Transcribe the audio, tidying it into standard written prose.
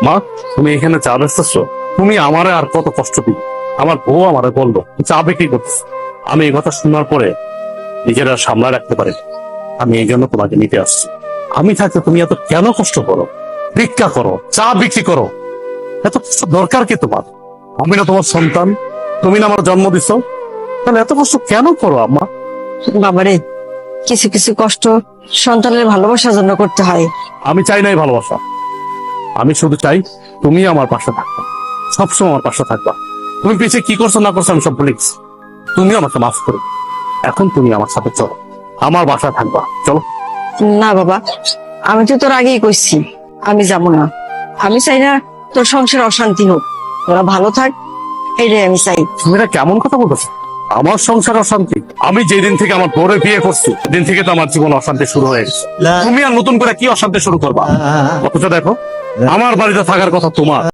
মা, তুমি এখানে চা বেচতেছো? তুমি আমারে আর কত কষ্ট দিই। আমার বউ আমারে বললো চা বিক্রি করতেছ। আমি এই কথা শোনার পরে নিজেরা সামলা রাখতে পারি না। আমি এই জন্য তোমাকে নিতে আসছি। আমি থাকতে তুমি এত কেন কষ্ট করো? ভিক্ষা করো, চা বিক্রি করো, এত কষ্ট দরকার কি তোমার? আমি না তোমার সন্তান, তুমি না আমার জন্ম দিছো, তাহলে এত কষ্ট কেন করো আম্মা? বাবারে, কিছু কিছু কষ্ট সন্তানের ভালোবাসার জন্য করতে হয়। আমি চাই নাই ভালোবাসা, আমি শুধু চাই তুমি আমার পাশে থাকবা, সবসময় আমার পাশে থাকবা। তুমি পিছিয়ে কি করছো না করছো আমি সব বলে গেছি। তুমি আমাকে মাফ করো। এখন তুমি আমার সাথে চলো, আমার বাসায় থাকবা, চলো। না বাবা, আমি তো তোর আগেই কইছি আমি যাব না। আমি চাই না তোর সংসার অশান্তি হোক, তোরা ভালো থাক, এইটাই আমি চাই। তুমি এটা কেমন কথা বলতেছো? আমার সংসার অশান্তি? আমি যেদিন থেকে আমার বউরে বিয়ে করছি সেদিন থেকে তো আমার জীবন অশান্তি শুরু হয়ে গেছে। তুমি আর নতুন করে কি অশান্তি শুরু করবা? অথচ দেখো, আমার বাড়িতে থাকার কথা তোমার।